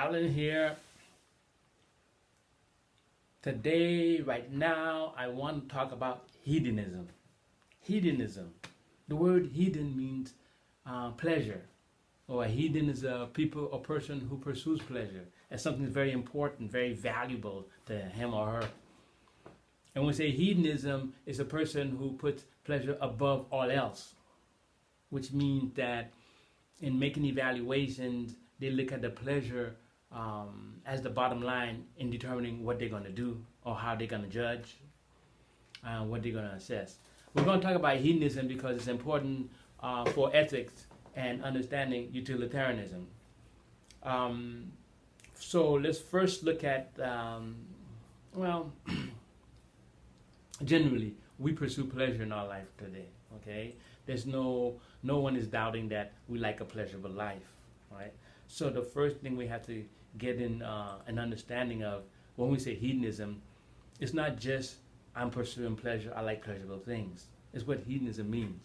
Alan here. Today, right now, I want to talk about hedonism. Hedonism. The word hedon means pleasure, or a hedon is a people or person who pursues pleasure as something very important, very valuable to him or her. And when we say hedonism, is a person who puts pleasure above all else, which means that in making evaluations, they look at the pleasure as the bottom line in determining what they're going to do or how they're going to judge, what they're going to assess. We're going to talk about hedonism because it's important for ethics and understanding utilitarianism. So let's first look at, generally, we pursue pleasure in our life today, okay? There's no one is doubting that we like a pleasurable life, right? So the first thing we have to get in an understanding of when we say hedonism, it's not just I'm pursuing pleasure, I like pleasurable things. It's what hedonism means.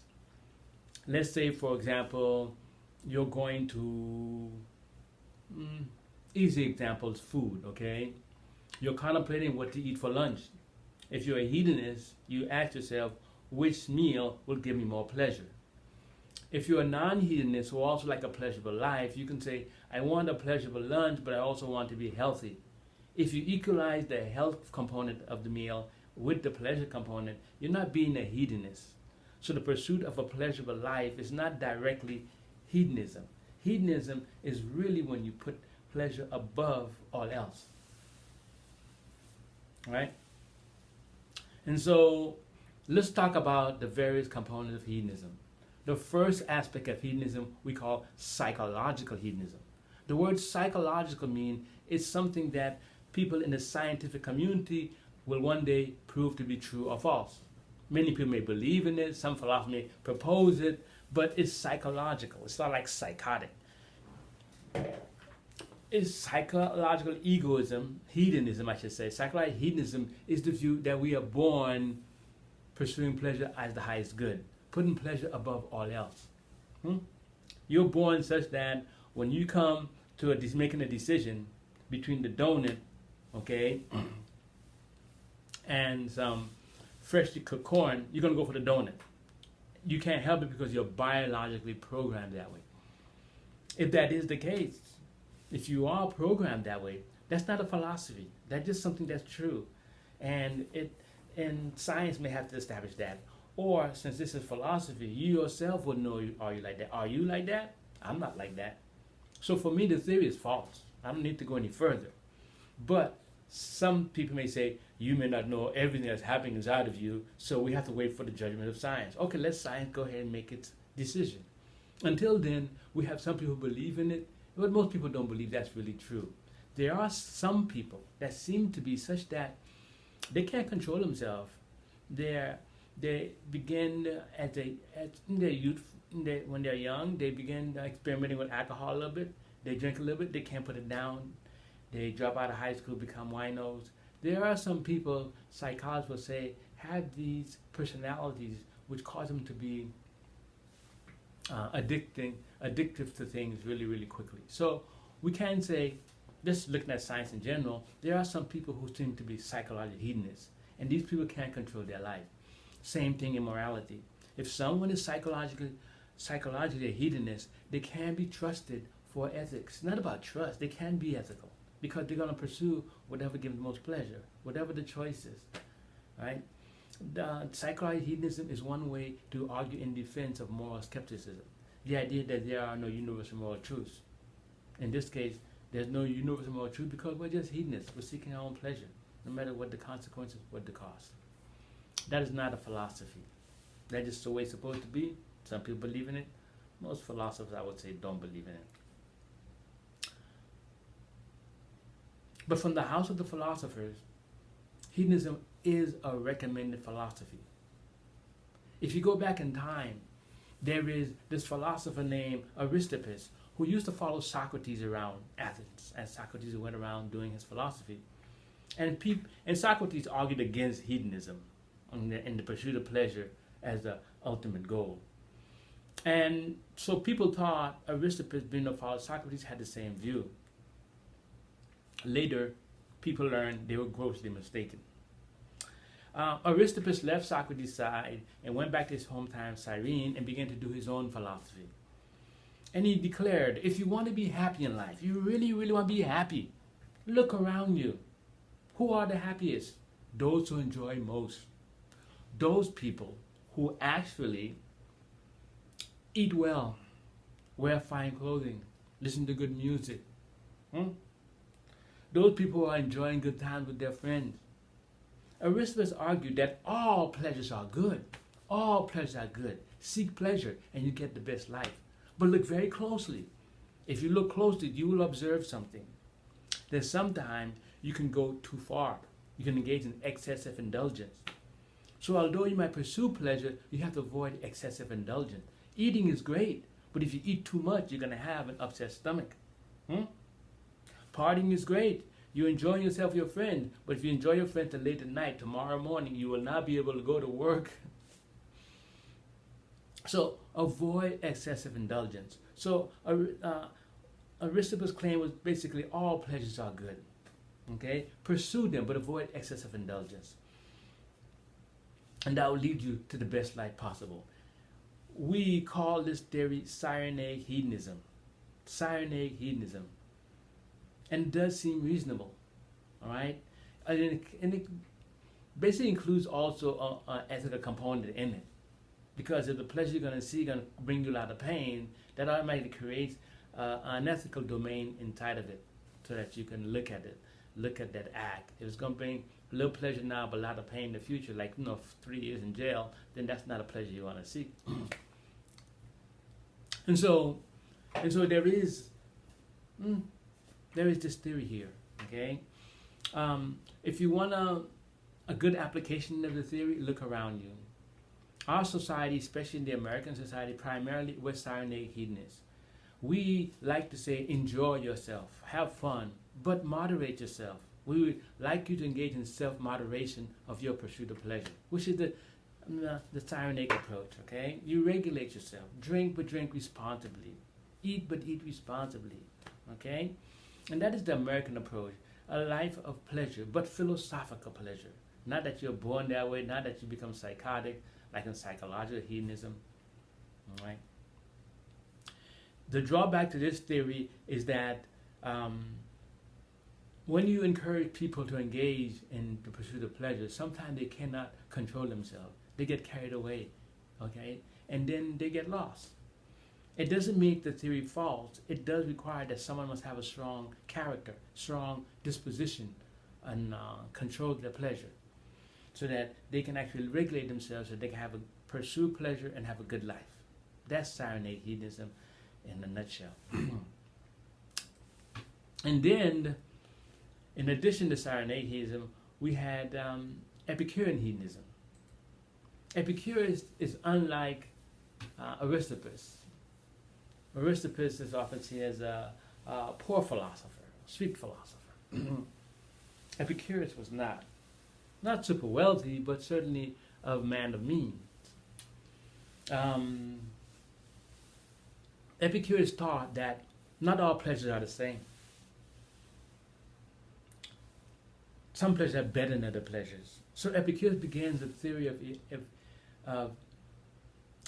Let's say, for example, you're going to, easy example is food, okay? You're contemplating what to eat for lunch. If you're a hedonist, you ask yourself, which meal will give me more pleasure? If you're a non-hedonist who also like a pleasurable life, you can say, I want a pleasurable lunch, but I also want to be healthy. If you equalize the health component of the meal with the pleasure component, you're not being a hedonist. So the pursuit of a pleasurable life is not directly hedonism. Hedonism is really when you put pleasure above all else. Right? And so let's talk about the various components of hedonism. The first aspect of hedonism we call psychological hedonism. The word psychological means it's something that people in the scientific community will one day prove to be true or false. Many people may believe in it, some philosophers may propose it, but it's psychological. It's not like psychotic. It's psychological egoism, hedonism I should say. Psychological hedonism is the view that we are born pursuing pleasure as the highest good, putting pleasure above all else. You're born such that when you come to making a decision between the donut, okay, and some freshly cooked corn, you're going to go for the donut. You can't help it because you're biologically programmed that way. If that is the case, if you are programmed that way, that's not a philosophy. That's just something that's true. And science may have to establish that. Or, since this is philosophy, you yourself would know, are you like that? Are you like that? I'm not like that. So for me, the theory is false. I don't need to go any further. But some people may say, you may not know everything that's happening inside of you, so we have to wait for the judgment of science. Okay, let science go ahead and make its decision. Until then, we have some people who believe in it, but most people don't believe that's really true. There are some people that seem to be such that they can't control themselves. They begin in their youth, when they're young, they begin experimenting with alcohol a little bit. They drink a little bit, they can't put it down. They drop out of high school, become winos. There are some people, psychologists will say, have these personalities which cause them to be addictive to things really, really quickly. So we can say, just looking at science in general, there are some people who seem to be psychologically hedonists, and these people can't control their life. Same thing in morality. If someone is psychologically a hedonist, they can be trusted for ethics. It's not about trust. They can be ethical because they're going to pursue whatever gives the most pleasure, whatever the choice is, right? The psychological hedonism is one way to argue in defense of moral skepticism. The idea that there are no universal moral truths. In this case, there's no universal moral truth because we're just hedonists. We're seeking our own pleasure, no matter what the consequences, what the cost. That is not a philosophy. That's just the way it's supposed to be. Some people believe in it. Most philosophers, I would say, don't believe in it. But from the house of the philosophers, hedonism is a recommended philosophy. If you go back in time, there is this philosopher named Aristippus who used to follow Socrates around Athens as Socrates went around doing his philosophy. And Socrates argued against hedonism in the pursuit of pleasure as the ultimate goal. And so people thought Aristippus, being a follower of Socrates, had the same view. Later, people learned they were grossly mistaken. Aristippus left Socrates' side and went back to his hometown Cyrene and began to do his own philosophy. And he declared, if you want to be happy in life, you really, really want to be happy, look around you. Who are the happiest? Those who enjoy most. Those people who actually eat well, wear fine clothing, listen to good music. Those people who are enjoying good times with their friends. Aristippus argued that all pleasures are good. All pleasures are good. Seek pleasure and you get the best life. But look very closely. If you look closely, you will observe something. That sometimes you can go too far. You can engage in excessive indulgence. So although you might pursue pleasure, you have to avoid excessive indulgence. Eating is great, but if you eat too much, you're going to have an upset stomach. Partying is great. You're enjoying yourself with your friend, but if you enjoy your friend till late at night, tomorrow morning you will not be able to go to work. So avoid excessive indulgence. So Aristippus' claim was basically all pleasures are good. Okay? Pursue them, but avoid excessive indulgence. And that will lead you to the best life possible. We call this theory Cyrenaic Hedonism. Cyrenaic Hedonism. And it does seem reasonable. All right? And it basically includes also an ethical component in it. Because if the pleasure you're going to see is going to bring you a lot of pain, that automatically creates an ethical domain inside of it so that you can look at it, look at that act. If it's going to bring a little pleasure now but a lot of pain in the future, like 3 years in jail, then that's not a pleasure you want to see. And so there is this theory here, okay? If you want a good application of the theory, look around you. Our society, especially in the American society, primarily we're Cyrenaic hedonists. We like to say, enjoy yourself, have fun, but moderate yourself. We would like you to engage in self-moderation of your pursuit of pleasure, which is the Cyrenaic approach, okay? You regulate yourself. Drink, but drink responsibly. Eat, but eat responsibly, okay? And that is the American approach, a life of pleasure, but philosophical pleasure. Not that you're born that way, not that you become psychotic, like in psychological hedonism, all right? The drawback to this theory is that when you encourage people to engage in the pursuit of pleasure, sometimes they cannot control themselves. They get carried away, okay? And then they get lost. It doesn't make the theory false. It does require that someone must have a strong character, strong disposition, and control their pleasure so that they can actually regulate themselves so they can pursue pleasure and have a good life. That's Cyrenaic hedonism in a nutshell. And then, in addition to Cyrenaic hedonism, we had Epicurean hedonism. Epicurus is unlike Aristippus. Aristippus is often seen as a poor philosopher, sweet philosopher. Epicurus was not super wealthy, but certainly a man of means. Epicurus taught that not all pleasures are the same. Some pleasures are better than other pleasures. So Epicurus begins a theory of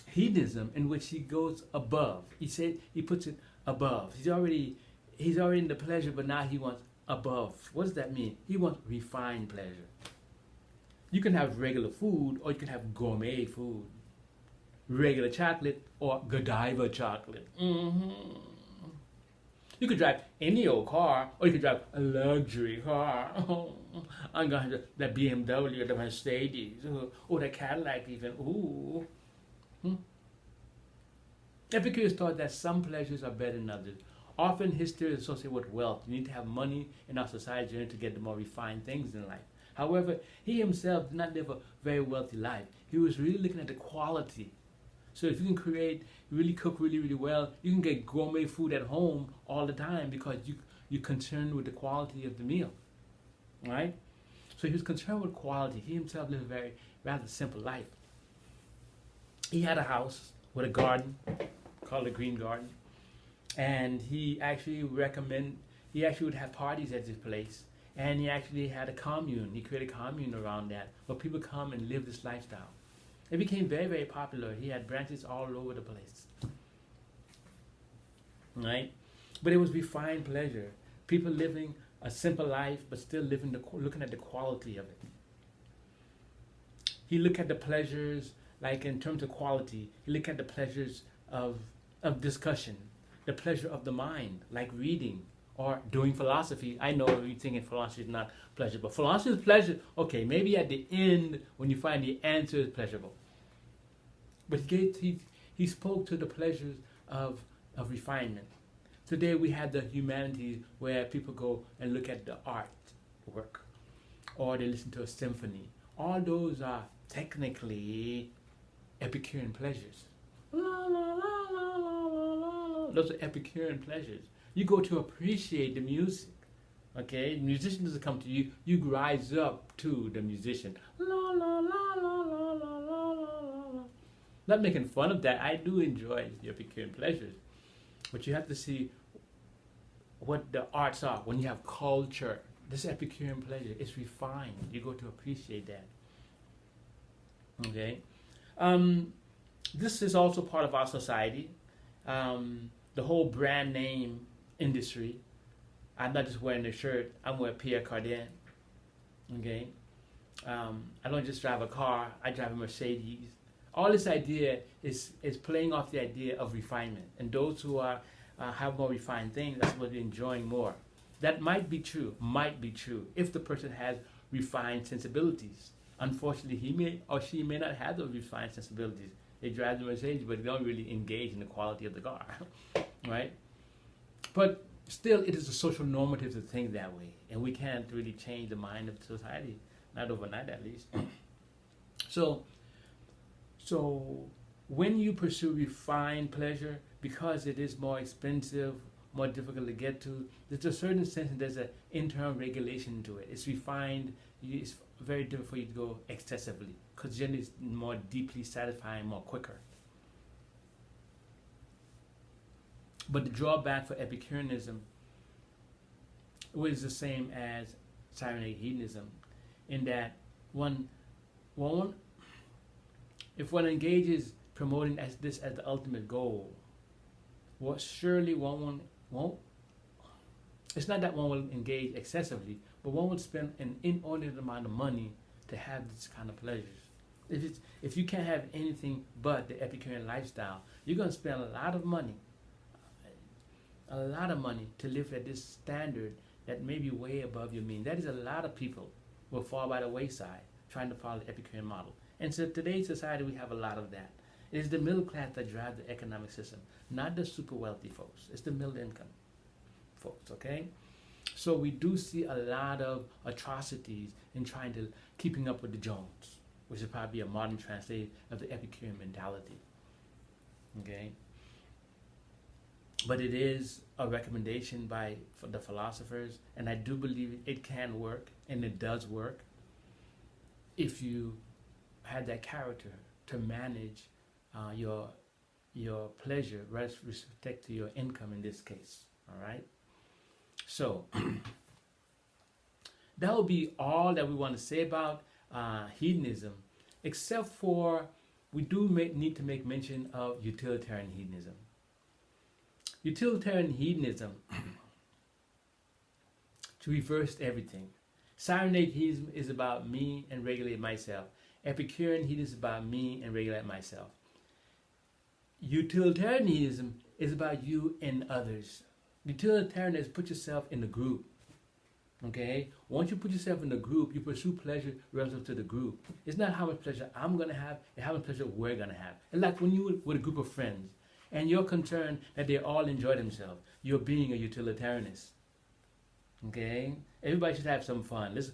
hedonism in which he goes above. He puts it above. He's already in the pleasure, but now he wants above. What does that mean? He wants refined pleasure. You can have regular food, or you can have gourmet food. Regular chocolate or Godiva chocolate. You could drive any old car, or you could drive a luxury car. I'm going to have that BMW, the Mercedes, or the Cadillac even. Ooh. Epicurus thought that some pleasures are better than others. Often his theory is associated with wealth. You need to have money in our society to get the more refined things in life. However, he himself did not live a very wealthy life. He was really looking at the quality. So if you can really cook really, really well, you can get gourmet food at home all the time because you're concerned with the quality of the meal, right? So he was concerned with quality. He himself lived a very rather simple life. He had a house with a garden called the Green Garden, and he actually he actually would have parties at this place, and he actually had a commune. He created a commune around that where people come and live this lifestyle. It became very, very popular. He had branches all over the place, right? But it was refined pleasure. People living a simple life, but still looking at the quality of it. He looked at the pleasures, like in terms of quality. He looked at the pleasures of discussion, the pleasure of the mind, like reading or doing philosophy. I know you're thinking philosophy is not pleasure, but philosophy is pleasure. Okay, maybe at the end, when you find the answer, is pleasurable. But he spoke to the pleasures of refinement. Today we have the humanities where people go and look at the art work, or they listen to a symphony. All those are technically Epicurean pleasures. La, la, la, la, la, la, la. Those are Epicurean pleasures. You go to appreciate the music. Okay, the musician doesn't come to you. You rise up to the musician. La la la la la la la la. Not making fun of that. I do enjoy the Epicurean pleasures, but you have to see what the arts are. When you have culture, this Epicurean pleasure is refined. You go to appreciate that. Okay, this is also part of our society. The whole brand name industry. I'm not just wearing a shirt. I'm wearing Pierre Cardin. Okay, I don't just drive a car. I drive a Mercedes. All this idea is playing off the idea of refinement, and those who are have more refined things, that's what they're enjoying more. That might be true, if the person has refined sensibilities. Unfortunately, he may or she may not have those refined sensibilities. They drive the Mercedes, but they don't really engage in the quality of the car, right? But still, it is a social normative to think that way, and we can't really change the mind of society, not overnight at least. So when you pursue refined pleasure, because it is more expensive, more difficult to get to, there's a certain sense that there's an internal regulation to it. It's refined. It's very difficult for you to go excessively, because generally it's more deeply satisfying, more quicker. But the drawback for Epicureanism was the same as Cyrenaic Hedonism, in that if one engages promoting this as the ultimate goal, surely one won't. It's not that one will engage excessively, but one will spend an inordinate amount of money to have this kind of pleasures. If you can't have anything but the Epicurean lifestyle, you're going to spend a lot of money to live at this standard that may be way above your means. That is, a lot of people will fall by the wayside trying to follow the Epicurean model. And so today's society, we have a lot of that. It is the middle class that drives the economic system, not the super wealthy folks. It's the middle income folks, okay? So we do see a lot of atrocities in trying to keeping up with the Jones, which is probably a modern translation of the Epicurean mentality, okay? But it is a recommendation for the philosophers, and I do believe it can work, and it does work, if you had that character to manage your pleasure with respect to your income in this case. All right. So that will be all that we want to say about hedonism, except for we do need to make mention of utilitarian hedonism. Utilitarian hedonism to reverse everything. Cyrenaic hedonism is about me and regulate myself. Epicurean hedonism is about me and regulate myself. Utilitarian hedonism is about you and others. Utilitarian is put yourself in the group. Okay? Once you put yourself in the group, you pursue pleasure relative to the group. It's not how much pleasure I'm going to have, it's how much pleasure we're going to have. It's like when you're with a group of friends and you're concerned that they all enjoy themselves, you're being a utilitarianist. Okay? Everybody should have some fun. Let's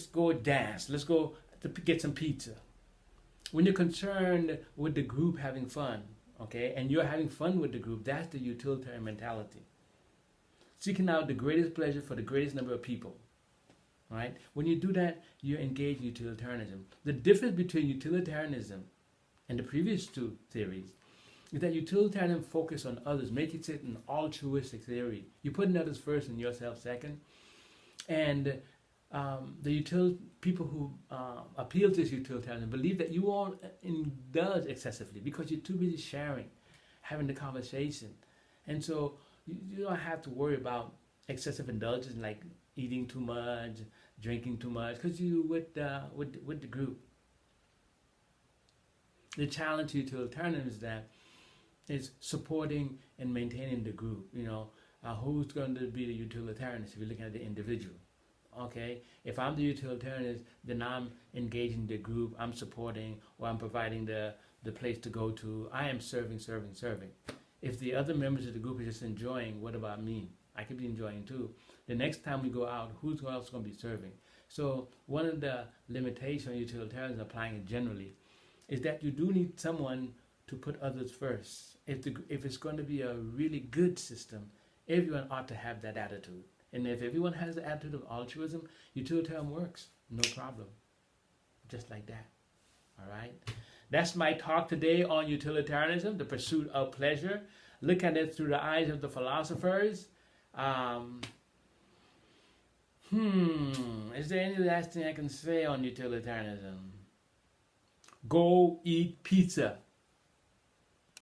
go dance. Let's go to get some pizza. When you're concerned with the group having fun, okay, and you're having fun with the group, that's the utilitarian mentality. Seeking out the greatest pleasure for the greatest number of people, right? When you do that, you're engaged in utilitarianism. The difference between utilitarianism and the previous two theories is that utilitarian focus on others, make it an altruistic theory. You're putting others first and yourself second. And people who appeal to this utilitarianism believe that you won't indulge excessively because you're too busy sharing, having the conversation. And so you don't have to worry about excessive indulgence like eating too much, drinking too much, because you're with the group. The challenge to utilitarianism is supporting and maintaining the group. Who's going to be the utilitarianist if you're looking at the individual? Okay, if I'm the utilitarianist, then I'm engaging the group, I'm supporting, or I'm providing the place to go to. I am serving. If the other members of the group are just enjoying, what about me? I could be enjoying too. The next time we go out, who's else going to be serving? So one of the limitations on utilitarianism, applying it generally, is that you do need someone to put others first. If it's going to be a really good system, everyone ought to have that attitude. And if everyone has the attitude of altruism, utilitarian works, no problem. Just like that. All right? That's my talk today on utilitarianism, the pursuit of pleasure. Look at it through the eyes of the philosophers. Is there any last thing I can say on utilitarianism? Go eat pizza.